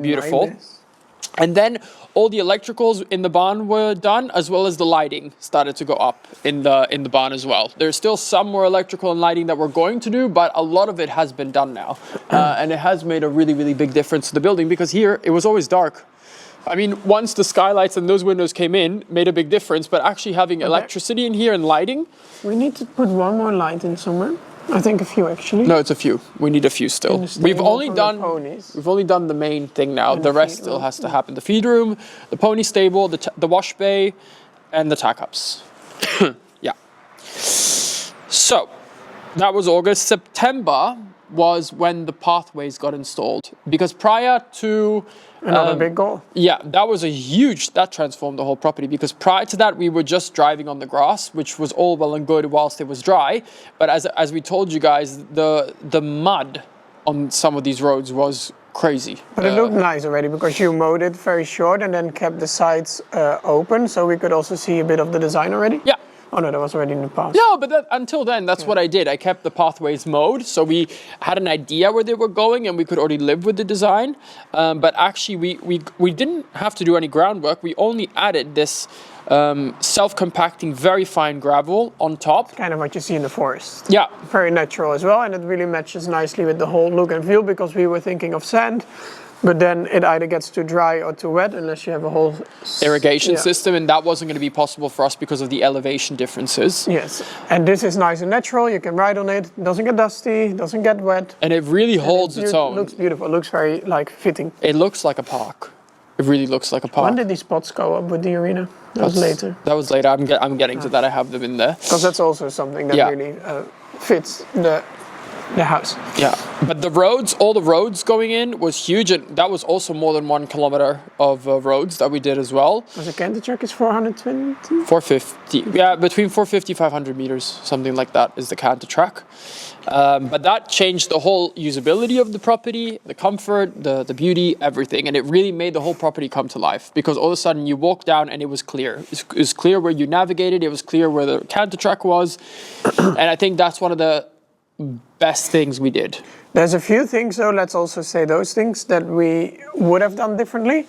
S1: beautiful. And then all the electricals in the barn were done, as well as the lighting started to go up in the barn as well. There's still some more electrical and lighting that we're going to do, but a lot of it has been done now. And it has made a really, really big difference to the building, because here it was always dark. I mean, once the skylights and those windows came in, made a big difference. But actually having electricity in here and lighting.
S2: We need to put one more light in somewhere. I think a few actually.
S1: No, it's a few. We need a few still. We've only done the main thing now. The rest still has to happen. The feed room, the pony stable, the wash bay, and the tack ups. Yeah. So that was August. September was when the pathways got installed, because prior to
S2: another big goal.
S1: Yeah, that transformed the whole property, because prior to that we were just driving on the grass, which was all well and good whilst it was dry, but as we told you guys, the mud on some of these roads was crazy.
S2: But it looked nice already, because you mowed it very short and then kept the sides open, so we could also see a bit of the design already.
S1: Yeah.
S2: Oh no, that was already in the past.
S1: No, but until then, that's what I did. I kept the pathways mowed, so we had an idea where they were going, and we could already live with the design. But actually, we didn't have to do any groundwork. We only added this self-compacting, very fine gravel on top.
S2: Kind of what you see in the forest.
S1: Yeah.
S2: Very natural as well, and it really matches nicely with the whole look and feel, because we were thinking of sand. But then it either gets too dry or too wet unless you have a whole
S1: irrigation system, and that wasn't going to be possible for us because of the elevation differences.
S2: Yes, and this is nice and natural. You can ride on it. It doesn't get dusty, doesn't get wet.
S1: And it really holds its own.
S2: It looks beautiful. It looks very fitting.
S1: It looks like a park. It really looks like a park.
S2: When did these spots go up with the arena? That was later.
S1: That was later. I'm getting to that. I have them in there.
S2: Because that's also something that really fits the house.
S1: Yeah, but all the roads going in was huge, and that was also more than 1 kilometer of roads that we did as well.
S2: Was a canter track is 420?
S1: 450, yeah, between 450 500 meters, something like that is the canter track. But that changed the whole usability of the property, the comfort, the beauty, everything, and it really made the whole property come to life, because all of a sudden you walk down and it was clear. It was clear where you navigated, it was clear where the canter track was, and I think that's one of the best things we did.
S2: There's a few things though, let's also say those things that we would have done differently.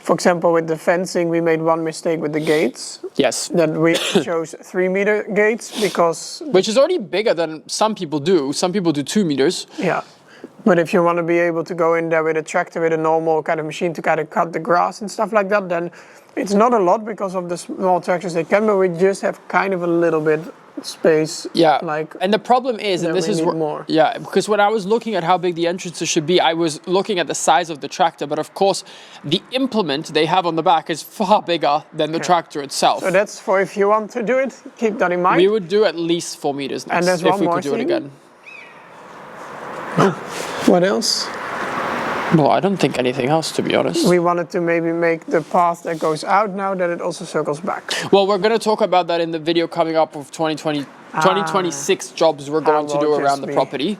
S2: For example, with the fencing, we made one mistake with the gates.
S1: Yes.
S2: That we chose 3-meter gates because...
S1: Which is already bigger than some people do. Some people do 2 meters.
S2: Yeah. But if you want to be able to go in there with a tractor, with a normal kind of machine to kind of cut the grass and stuff like that, then it's not a lot because of the small tractors they can, but we just have kind of a little bit space.
S1: Yeah, and the problem is, and this is
S2: more.
S1: Yeah, because when I was looking at how big the entrances should be, I was looking at the size of the tractor, but of course the implement they have on the back is far bigger than the tractor itself.
S2: So that's for if you want to do it, keep that in mind.
S1: We would do at least 4 meters next,
S2: and there's
S1: if
S2: one
S1: we
S2: more
S1: could do it again.
S2: What else?
S1: Well, I don't think anything else, to be honest.
S2: We wanted to maybe make the path that goes out now that it also circles back.
S1: Well, we're going to talk about that in the video coming up of 2026 jobs we're going to do around the property.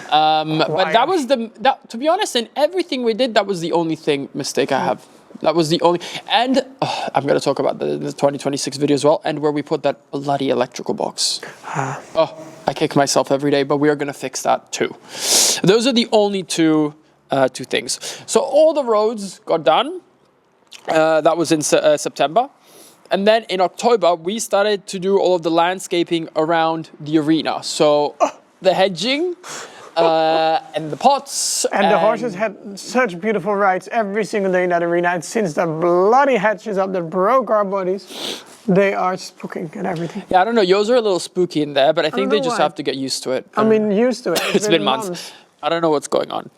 S1: But that was to be honest, in everything we did, that was the only mistake I have. That was the only, and I'm going to talk about the 2026 video as well, and where we put that bloody electrical box. I kick myself every day, but we are going to fix that too. Those are the only two things. So all the roads got done. That was in September. And then in October, we started to do all of the landscaping around the arena. So the hedging and the pots.
S2: And the horses had such beautiful rides every single day in that arena. And since the bloody hedges up that broke our bodies, they are spooking and everything.
S1: Yeah, I don't know. Yours are a little spooky in there, but I think they just have to get used to it.
S2: I mean, used to it.
S1: It's been months. I don't know what's going on.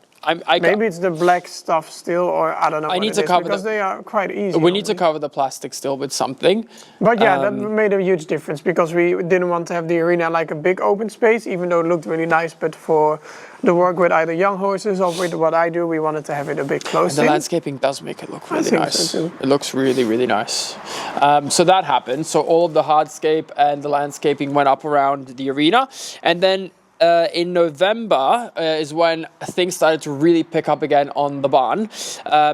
S2: Maybe it's the black stuff still, or I don't know.
S1: I need to cover
S2: because they are quite easy.
S1: We need to cover the plastic still with something.
S2: But yeah, that made a huge difference because we didn't want to have the arena like a big open space, even though it looked really nice. But for the work with either young horses or with what I do, we wanted to have it a bit closer.
S1: The landscaping does make it look really nice.
S2: So too.
S1: It looks really, really nice. So that happened. So all of the hardscape and the landscaping went up around the arena, and then. In November is when things started to really pick up again on the barn,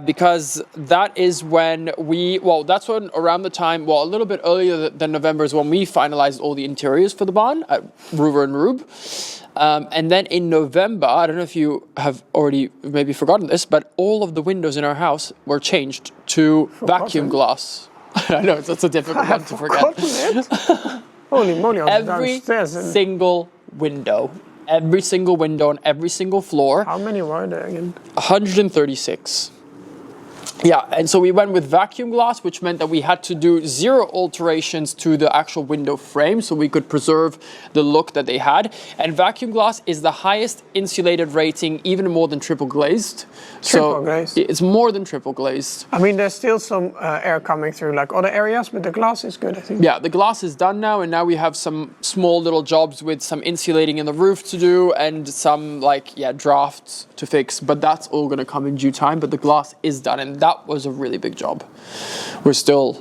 S1: because that is when that's when around the time, a little bit earlier than November is when we finalized all the interiors for the barn at Rover and Rube. And then in November, I don't know if you have already maybe forgotten this, but all of the windows in our house were changed to vacuum glass. I know, it's a difficult one to forget.
S2: Holy moly,
S1: every single window on every single floor.
S2: How many were there again?
S1: 136. Yeah, and so we went with vacuum glass, which meant that we had to do 0 alterations to the actual window frame so we could preserve the look that they had. And vacuum glass is the highest insulated rating, even more than triple glazed.
S2: Triple glazed?
S1: It's more than triple glazed.
S2: I mean, there's still some air coming through like other areas, but the glass is good, I think.
S1: Yeah, the glass is done now, and now we have some small little jobs with some insulating in the roof to do and some drafts to fix, but that's all going to come in due time. But the glass is done, and that was a really big job. We're still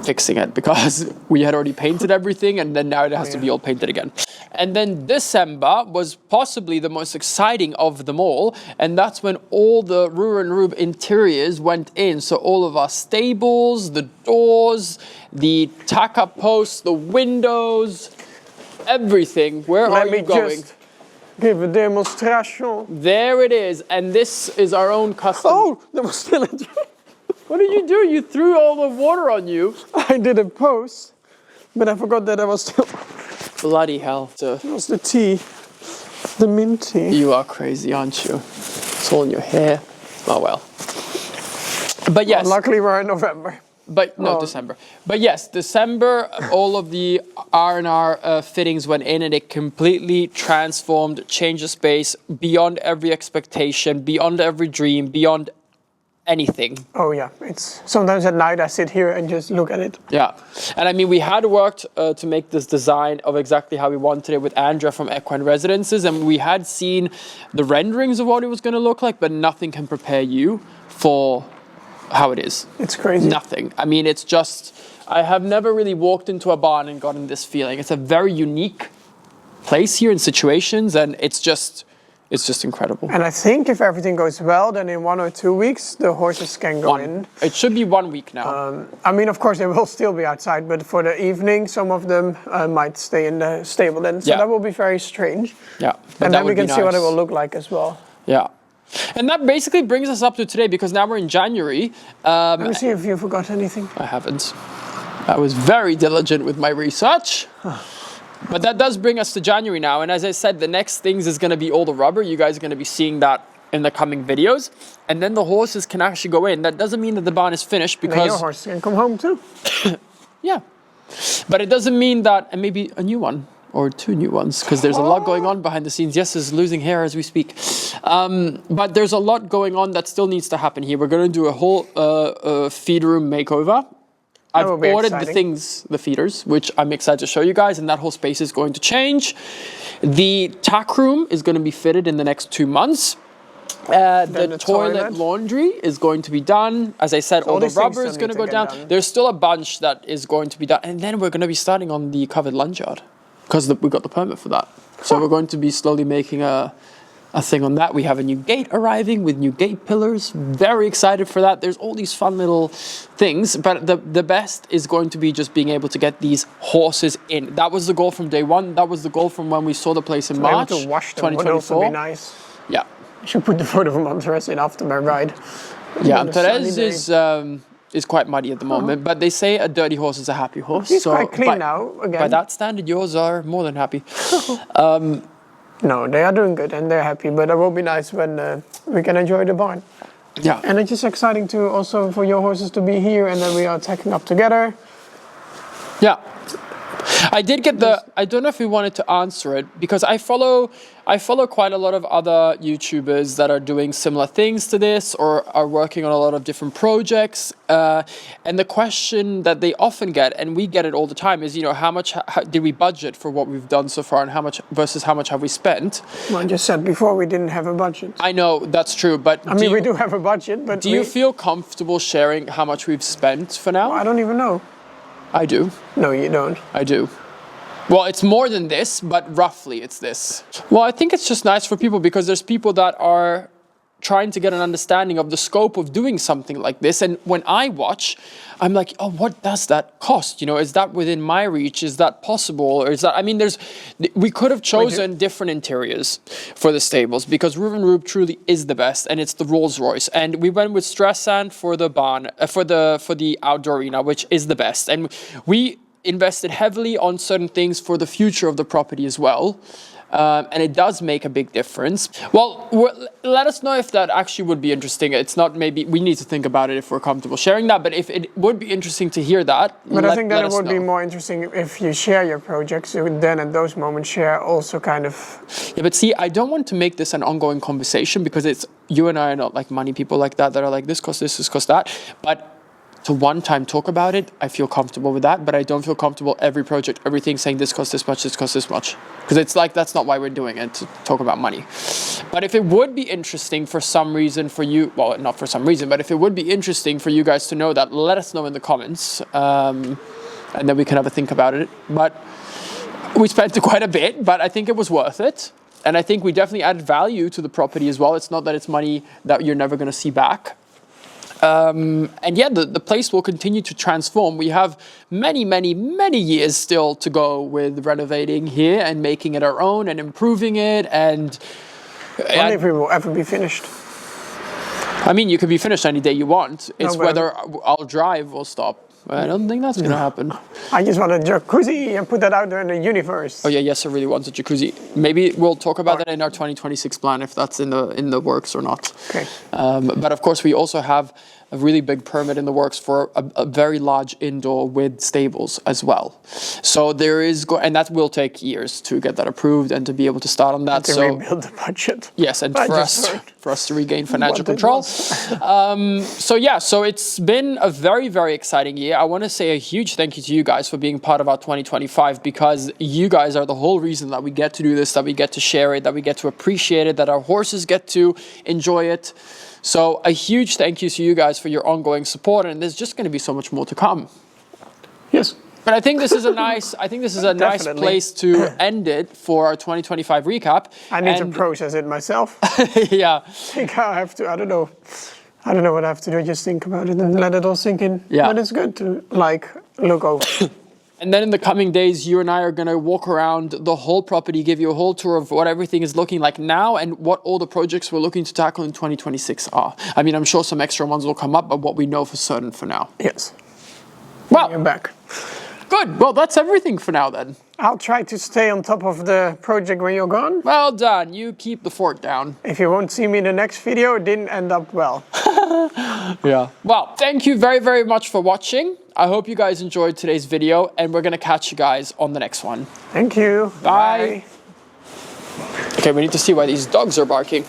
S1: fixing it because we had already painted everything, and then now it has to be all painted again. And then December was possibly the most exciting of them all, and that's when all the 𝒂𝒐𝒏 interiors went in. So all of our stables, the doors, the tack-up posts, the windows, everything. Where are you going?
S2: Just give a demonstration.
S1: There it is, and this is our own custom.
S2: Oh, there was still a
S1: What did you do? You threw all the water on you.
S2: I did a post, but I forgot that I was still...
S1: Bloody hell.
S2: It was the tea, the mint tea.
S1: You are crazy, aren't you? It's all in your hair. Oh well. But yes.
S2: Well, luckily we're in November.
S1: But no, December. But yes, December, all of the R&R fittings went in, and it completely transformed, changed the space beyond every expectation, beyond every dream, beyond anything.
S2: Oh yeah, it's sometimes at night I sit here and just look at it.
S1: Yeah, and I mean, we had worked to make this design of exactly how we wanted it with Andrea from 𝒋𝒏 Residences, and we had seen the renderings of what it was going to look like, but nothing can prepare you for how it is.
S2: It's crazy.
S1: Nothing. I mean, it's just, I have never really walked into a barn and gotten this feeling. It's a very unique place here in situations, and it's just incredible.
S2: And I think if everything goes well, then in 1 or 2 weeks, the horses can go in.
S1: It should be 1 week now.
S2: I mean, of course, they will still be outside, but for the evening, some of them might stay in the stable then. So that will be very strange.
S1: Yeah.
S2: And then we can see what it will look like as well.
S1: Yeah. And that basically brings us up to today, because now we're in January.
S2: Let me see if you forgot anything.
S1: I haven't. I was very diligent with my research. But that does bring us to January now. And as I said, the next things is going to be all the rubber. You guys are going to be seeing that in the coming videos. And then the horses can actually go in. That doesn't mean that the barn is finished, because...
S2: Then your horse can come home too.
S1: Yeah. But it doesn't mean that... And maybe a new one. Or 2 new ones, because there's a lot going on behind the scenes. Yes, is losing hair as we speak. But there's a lot going on that still needs to happen here. We're going to do a whole feed room makeover. I've ordered the feeders, which I'm excited to show you guys, and that whole space is going to change. The tack room is going to be fitted in the next 2 months. The toilet laundry is going to be done. As I said, all the rubber is going to go down. There's still a bunch that is going to be done. And then we're going to be starting on the covered lunch yard, because we got the permit for that. So we're going to be slowly making a thing on that. We have a new gate arriving with new gate pillars. Very excited for that. There's all these fun little things, but the best is going to be just being able to get these horses in. That was the goal from day one. That was the goal from when we saw the place in March 2024. Would also be
S2: nice.
S1: Yeah.
S2: You should put the photo of Monterez in after my ride.
S1: Yeah, Monterez is quite muddy at the moment, but they say a dirty horse is a happy horse.
S2: He's quite clean now, again.
S1: By that standard, yours are more than happy.
S2: No, they are doing good and they're happy, but it will be nice when we can enjoy the barn.
S1: Yeah.
S2: And it's just exciting to also for your horses to be here, and then we are tacking up together.
S1: Yeah. I did get I don't know if we wanted to answer it, because I follow quite a lot of other YouTubers that are doing similar things to this, or are working on a lot of different projects. And the question that they often get, and we get it all the time, is, how much did we budget for what we've done so far, and how much have we spent?
S2: Well, I just said before we didn't have a budget.
S1: I know, that's true, but
S2: we do have a budget, but
S1: do you feel comfortable sharing how much we've spent for now?
S2: Well, I don't even know.
S1: I do.
S2: No, you don't.
S1: I do. Well, it's more than this, but roughly it's this. Well, I think it's just nice for people, because there's people that are trying to get an understanding of the scope of doing something like this. And when I watch, I'm like, oh, what does that cost? Is that within my reach? Is that possible? Or is that, we could have chosen different interiors for the stables, because 𝒂𝒏 truly is the best, and it's the Rolls Royce. And we went with Streisand for the barn, for the outdoor arena, which is the best. And we invested heavily on certain things for the future of the property as well. and it does make a big difference. Well, let us know if that actually would be interesting. It's not, maybe we need to think about it if we're comfortable sharing that, but if it would be interesting to hear that,
S2: but I think that it would be more interesting if you share your projects, so then at those moments share also kind of...
S1: Yeah, but see, I don't want to make this an ongoing conversation because you and I are not like money people like that are like, this costs this costs that. But to one time talk about it, I feel comfortable with that, but I don't feel comfortable every project, everything saying this costs this much, this costs this much. Because it's like, that's not why we're doing it, to talk about money. But if it would be interesting for some reason for you, well, not for some reason, but if it would be interesting for you guys to know that, let us know in the comments. And then we can have a think about it. But we spent quite a bit, but I think it was worth it. And I think we definitely added value to the property as well. It's not that it's money that you're never going to see back. And yeah, the place will continue to transform. We have many, many, many years still to go with renovating here and making it our own and improving it. And
S2: I if we will ever be finished.
S1: I mean, you can be finished any day you want. It's whether our drive will stop. I don't think that's going to happen.
S2: I just want a jacuzzi and put that out there in the universe.
S1: Oh yeah, yes, I really want a jacuzzi. Maybe we'll talk about that in our 2026 plan, if that's in the works or not.
S2: Okay.
S1: But of course, we also have a really big permit in the works for a very large indoor with stables as well. So there is, and that will take years to get that approved and to be able to start on that.
S2: To rebuild the budget.
S1: Yes, and for us to regain financial control. So yeah, so it's been a very, very exciting year. I want to say a huge thank you to you guys for being part of our 2025, because you guys are the whole reason that we get to do this, that we get to share it, that we get to appreciate it, that our horses get to enjoy it. So a huge thank you to you guys for your ongoing support, and there's just going to be so much more to come.
S2: Yes.
S1: But I think this is a nice, nice place to end it for our 2025 recap.
S2: I need to process it myself.
S1: Yeah.
S2: I think I have to, I don't know what I have to do, just think about it and let it all sink in.
S1: Yeah.
S2: But it's good to look over.
S1: And then in the coming days, you and I are going to walk around the whole property, give you a whole tour of what everything is looking like now and what all the projects we're looking to tackle in 2026 are. I mean, I'm sure some extra ones will come up, but what we know for certain for now.
S2: Yes.
S1: Well,
S2: you're back.
S1: Good. Well, that's everything for now then.
S2: I'll try to stay on top of the project when you're gone.
S1: Well done. You keep the fort down.
S2: If you won't see me in the next video, it didn't end up well.
S1: Yeah. Well, thank you very, very much for watching. I hope you guys enjoyed today's video, and we're going to catch you guys on the next one.
S2: Thank you.
S1: Bye. Okay, we need to see why these dogs are barking.